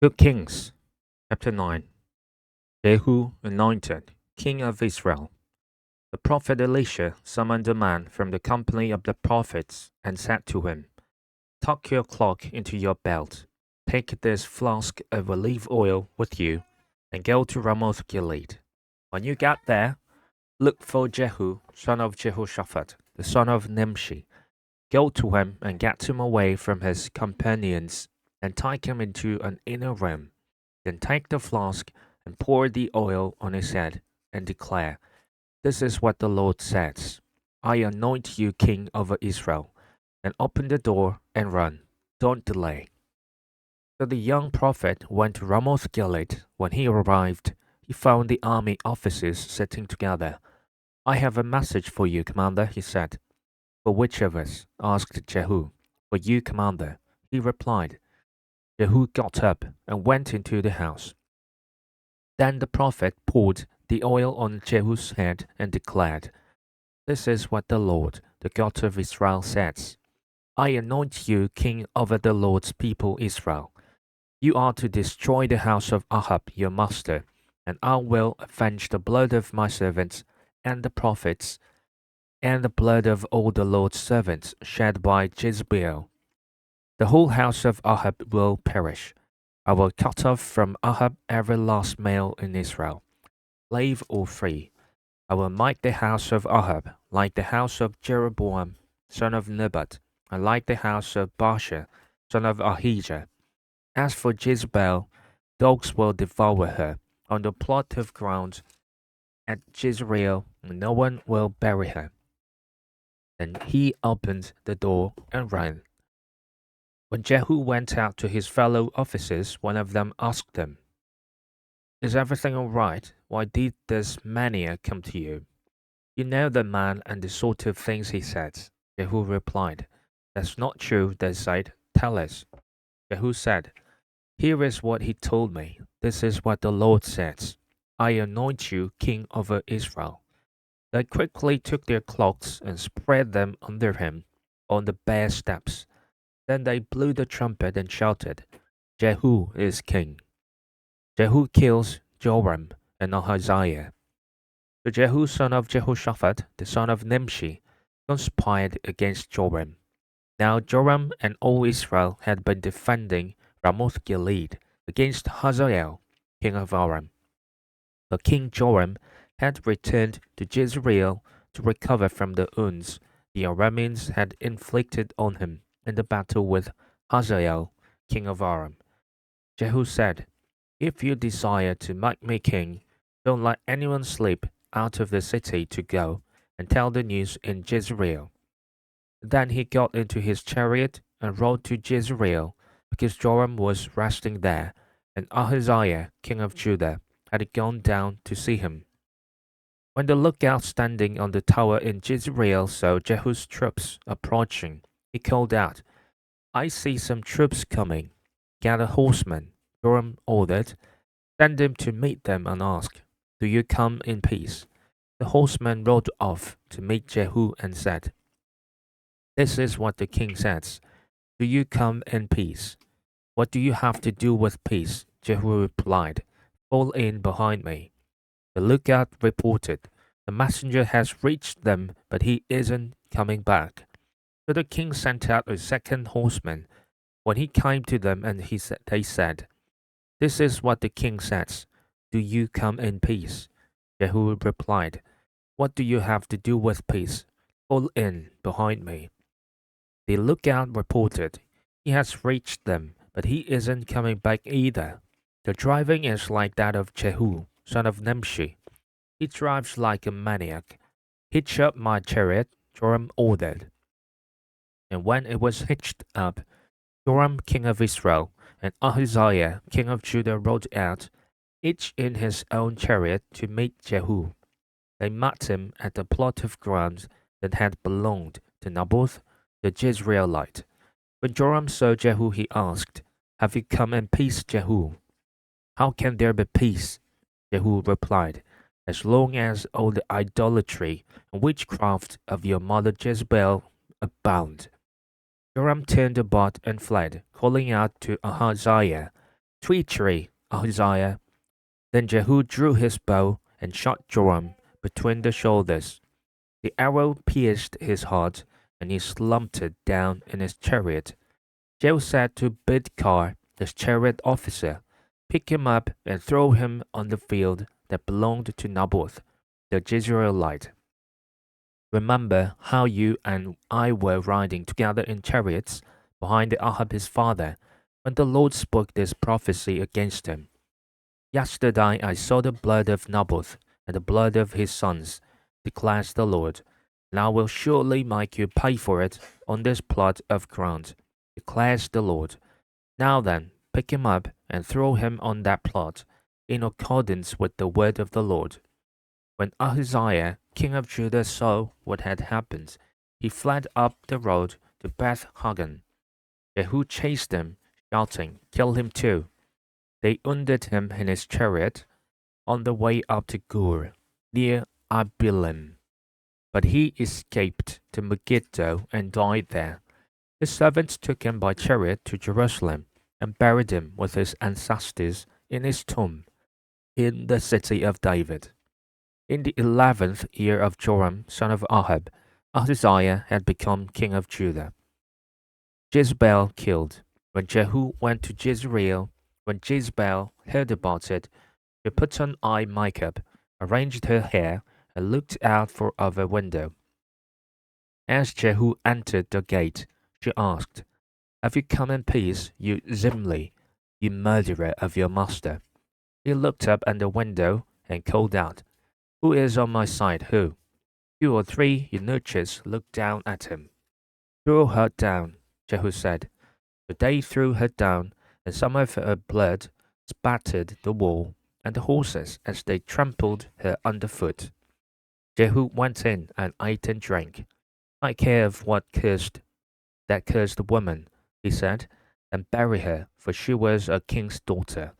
2 Kings chapter 9. Jehu anointed king of Israel. The prophet Elisha summoned a man from the company of the prophets and said to him, Tuck your cloak into your belt, take this flask of olive oil with you, and go to Ramoth Gilead. When you get there, look for Jehu, son of Jehoshaphat, the son of Nimshi. Go to him and get him away from his companions, and take him into an inner room. Then take the flask and pour the oil on his head, and declare, This is what the Lord says. I anoint you king over Israel. And open the door and run. Don't delay. So the young prophet went to Ramoth Gilead. When he arrived, he found the army officers sitting together. I have a message for you, commander, he said. For which of us? Asked Jehu. For you, commander, he replied. Jehu got up and went into the house. Then the prophet poured the oil on Jehu's head and declared, This is what the Lord, the God of Israel, says. I anoint you king over the Lord's people Israel. You are to destroy the house of Ahab your master, and I will avenge the blood of my servants and the prophets, and the blood of all the Lord's servants shed by Jezebel. The whole house of Ahab will perish. I will cut off from Ahab every last male in Israel, slave or free. I will make the house of Ahab like the house of Jeroboam, son of Nebat, and like the house of Baasha, son of Ahijah. As for Jezebel, dogs will devour her on the plot of ground at Jezreel, and no one will bury her. Then he opened the door and ran. When Jehu went out to his fellow officers, one of them asked him, Is everything all right? Why did this maniac come to you? You know the man and the sort of things he says. Jehu replied, That's not true, they said. Tell us. Jehu said, Here is what he told me. This is what the Lord says. I anoint you king over Israel. They quickly took their cloaks and spread them under him on the bare steps. Then they blew the trumpet and shouted, Jehu is king. Jehu kills Joram and Ahaziah. So Jehu son of Jehoshaphat, the son of Nimshi, conspired against Joram. Now Joram and all Israel had been defending Ramoth Gilead against Hazael, king of Aram. But King Joram had returned to Jezreel to recover from the wounds the Arameans had inflicted on him in the battle with Hazael, king of Aram. Jehu said, If you desire to make me king, don't let anyone slip out of the city to go and tell the news in Jezreel. Then he got into his chariot and rode to Jezreel, because Joram was resting there, and Ahaziah, king of Judah, had gone down to see him. When the lookout standing on the tower in Jezreel saw Jehu's troops approaching, he called out, I see some troops coming. Get a horseman. Joram ordered. Send him to meet them and ask, Do you come in peace? The horseman rode off to meet Jehu and said, This is what the king says. Do you come in peace? What do you have to do with peace? Jehu replied, Fall in behind me. The lookout reported, The messenger has reached them, but he isn't coming back. So the king sent out a second horseman. When he came to them, and they said, This is what the king says. Do you come in peace? Jehu replied, What do you have to do with peace? Fall in behind me. The lookout reported, He has reached them, but he isn't coming back either. The driving is like that of Jehu, son of Nimshi. He drives like a maniac. Hitch up my chariot, Joram ordered. And when it was hitched up, Joram, king of Israel, and Ahaziah, king of Judah, rode out, each in his own chariot, to meet Jehu. They met him at the plot of ground that had belonged to Naboth the Jezreelite. When Joram saw Jehu, he asked, Have you come in peace, Jehu? How can there be peace? Jehu replied, As long as all the idolatry and witchcraft of your mother Jezebel abound. Joram turned about and fled, calling out to Ahaziah, Treachery, Ahaziah. Then Jehu drew his bow and shot Joram between the shoulders. The arrow pierced his heart, and he slumped down in his chariot. Jehu said to Bidkar, his chariot officer, "Pick him up and throw him on the field that belonged to Naboth, the Jezreelite. Remember how you and I were riding together in chariots behind Ahab his father, when the Lord spoke this prophecy against him. Yesterday I saw the blood of Naboth and the blood of his sons, declares the Lord, and I will surely make you pay for it on this plot of ground, declares the Lord. Now then, pick him up and throw him on that plot, in accordance with the word of the Lord." When Ahaziah, king of Judah, saw what had happened, he fled up the road to Beth Hagan. Jehu chased him, shouting, "Kill him too." They wounded him in his chariot on the way up to Gur, near Abilim. But he escaped to Megiddo and died there. His servants took him by chariot to Jerusalem and buried him with his ancestors in his tomb in the city of David. In the 11th year of Joram, son of Ahab, Ahaziah had become king of Judah. Jezebel killed. When Jehu went to Jezreel, when Jezebel heard about it, she put on eye makeup, arranged her hair, and looked out of a window. As Jehu entered the gate, she asked, "Have you come in peace, you Zimri, you murderer of your master?" He looked up at the window and called out, "Who is on my side, who?" 2 or 3 eunuchs looked down at him. "Throw her down," Jehu said. So they threw her down, and some of her blood spattered the wall and the horses as they trampled her underfoot. Jehu went in and ate and drank. "Take care of that cursed woman," he said, "and bury her, for she was a king's daughter."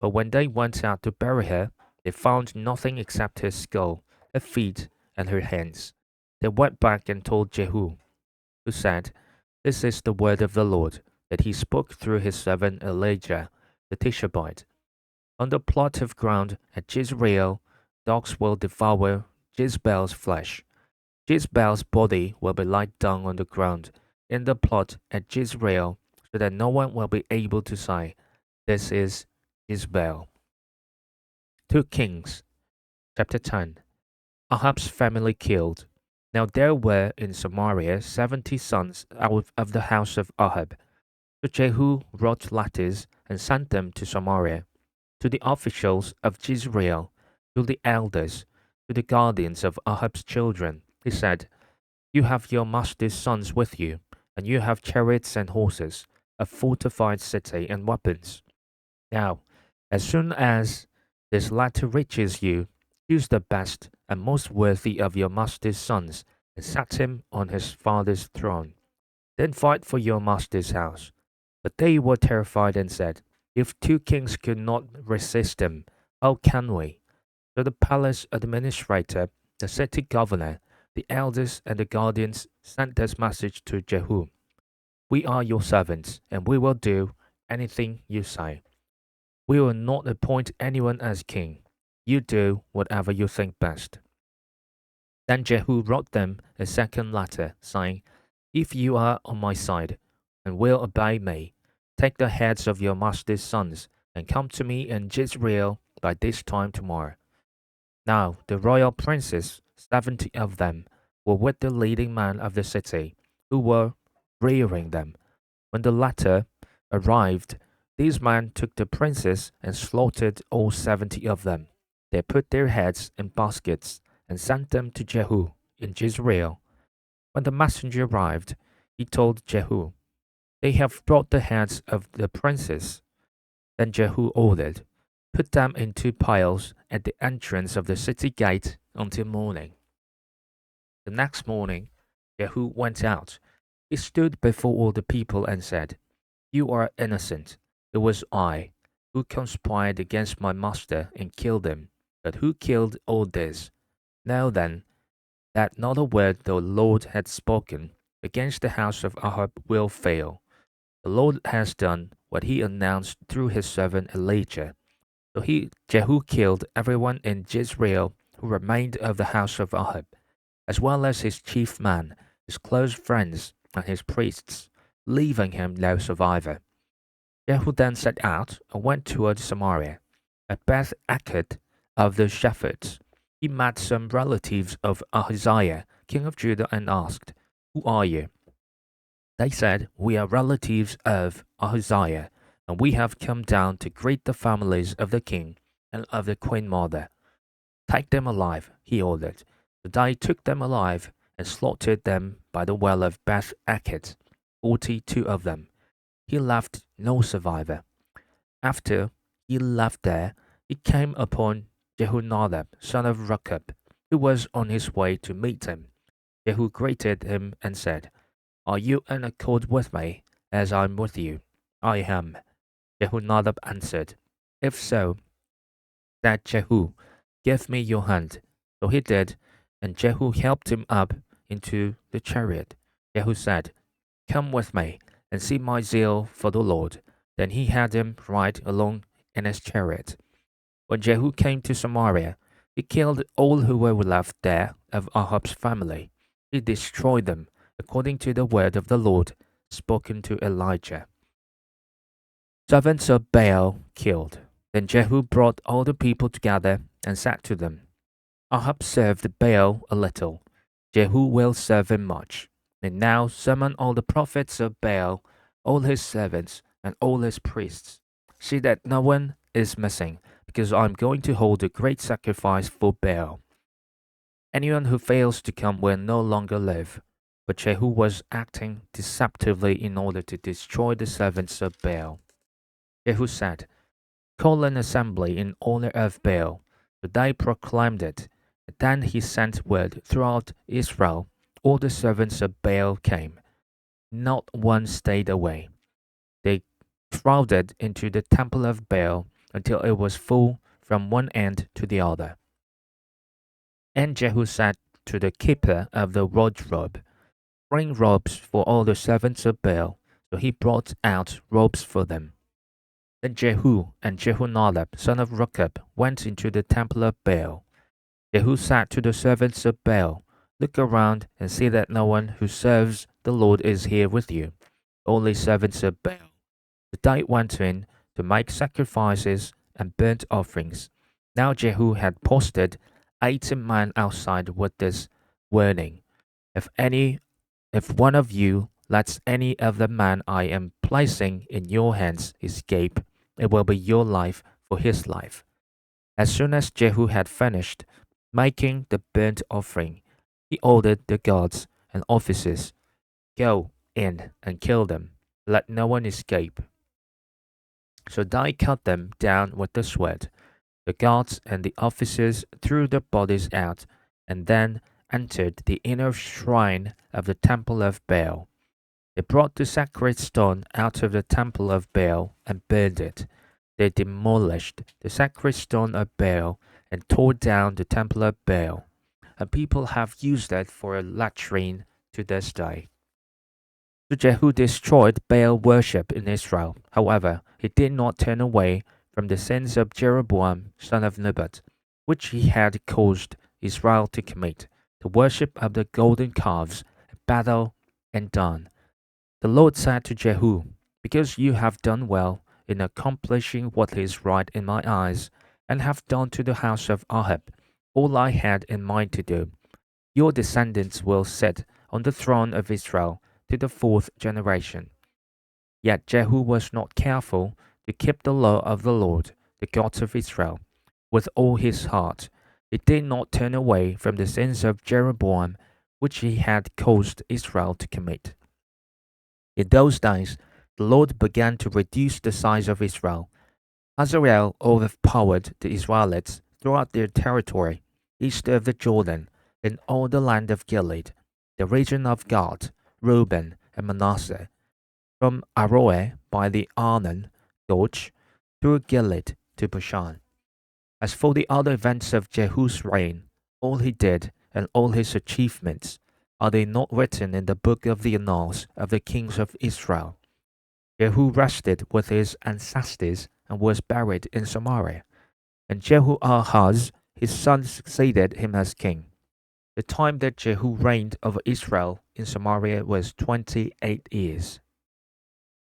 But when they went out to bury her, they found nothing except her skull, her feet, and her hands. They went back and told Jehu, who said, "This is the word of the Lord, that he spoke through his servant Elijah the Tishbite. On the plot of ground at Jezreel, dogs will devour Jezebel's flesh. Jezebel's body will be laid down on the ground in the plot at Jezreel, so that no one will be able to say, 'This is Jezebel.'" 2 Kings chapter 10. Ahab's family killed. Now there were in Samaria 70 sons out of the house of Ahab. So Jehu wrote letters and sent them to Samaria, to the officials of Jezreel, to the elders, to the guardians of Ahab's children. He said, "You have your master's sons with you, and you have chariots and horses, a fortified city and weapons. Now, as soon as this letter reaches you, choose the best and most worthy of your master's sons, and set him on his father's throne. Then fight for your master's house." But they were terrified and said, "If 2 kings could not resist him, how can we?" So the palace administrator, the city governor, the elders, and the guardians sent this message to Jehu: "We are your servants, and we will do anything you say. We will not appoint anyone as king. You do whatever you think best." Then Jehu wrote them a second letter, saying, "If you are on my side, and will obey me, take the heads of your master's sons, and come to me in Jezreel by this time tomorrow." Now the royal princes, 70 of them, were with the leading men of the city, who were rearing them. When the letter arrived, these men took the princes and slaughtered all 70 of them. They put their heads in baskets and sent them to Jehu in Jezreel. When the messenger arrived, he told Jehu, "They have brought the heads of the princes." Then Jehu ordered, "Put them in 2 piles at the entrance of the city gate until morning." The next morning, Jehu went out. He stood before all the people and said, "You are innocent. It was I who conspired against my master and killed him. But who killed all this? Now then, that not a word the Lord had spoken against the house of Ahab will fail. The Lord has done what he announced through his servant Elijah. So Jehu killed everyone in Jezreel who remained of the house of Ahab, as well as his chief man, his close friends, and his priests, leaving him no survivor. Jehu then set out and went toward Samaria. At Beth Eked of the shepherds, he met some relatives of Ahaziah, king of Judah, and asked, "Who are you?" They said, "We are relatives of Ahaziah, and we have come down to greet the families of the king and of the queen mother." "Take them alive," he ordered. So they took them alive and slaughtered them by the well of Beth Eked, 42 of them. He left no survivor. After he left there, he came upon Jehonadab, son of Rechab, who was on his way to meet him. Jehu greeted him and said, "Are you in accord with me, as I am with you?" "I am," Jehonadab answered. "If so," said Jehu, "give me your hand." So he did, and Jehu helped him up into the chariot. Jehu said, "Come with me, and see my zeal for the Lord." Then he had him ride along in his chariot. When Jehu came to Samaria, he killed all who were left there of Ahab's family. He destroyed them, according to the word of the Lord spoken to Elijah. Servants of Baal killed. Then Jehu brought all the people together and said to them, "Ahab served Baal a little. Jehu will serve him much. And now summon all the prophets of Baal, all his servants, and all his priests. See that no one is missing, because I am going to hold a great sacrifice for Baal. Anyone who fails to come will no longer live." But Jehu was acting deceptively in order to destroy the servants of Baal. Jehu said, "Call an assembly in honor of Baal." So they proclaimed it. Then he sent word throughout Israel. All the servants of Baal came. Not one stayed away. They crowded into the temple of Baal until it was full from one end to the other. And Jehu said to the keeper of the wardrobe, "Bring robes for all the servants of Baal." So he brought out robes for them. Then Jehu and Jehonadab, son of Rechab, went into the temple of Baal. Jehu said to the servants of Baal, "Look around and see that no one who serves the Lord is here with you, only servants of Baal." So they went in to make sacrifices and burnt offerings. Now Jehu had posted 80 men outside with this warning, If one of you lets any of the men I am placing in your hands escape, it will be your life for his life." As soon as Jehu had finished making the burnt offering, he ordered the guards and officers, "Go in and kill them. Let no one escape." So they cut them down with the sword. The guards and the officers threw the bodies out and then entered the inner shrine of the temple of Baal. They brought the sacred stone out of the temple of Baal and burned it. They demolished the sacred stone of Baal and tore down the temple of Baal, and people have used it for a latrine to this day. So Jehu destroyed Baal worship in Israel. However, he did not turn away from the sins of Jeroboam, son of Nebat, which he had caused Israel to commit, the worship of the golden calves at Bethel and Dan. The Lord said to Jehu, "Because you have done well in accomplishing what is right in my eyes, and have done to the house of Ahab all I had in mind to do, your descendants will sit on the throne of Israel to the 4th generation." Yet Jehu was not careful to keep the law of the Lord, the God of Israel, with all his heart. He did not turn away from the sins of Jeroboam, which he had caused Israel to commit. In those days, the Lord began to reduce the size of Israel. Hazael overpowered the Israelites throughout their territory, east of the Jordan, in all the land of Gilead, the region of Gad, Reuben, and Manasseh, from Aroer by the Arnon Gorge through Gilead to Bashan. As for the other events of Jehu's reign, all he did and all his achievements, are they not written in the book of the annals of the kings of Israel? Jehu rested with his ancestors and was buried in Samaria. And Jehoahaz, his son, succeeded him as king. The time that Jehu reigned over Israel in Samaria was 28 years.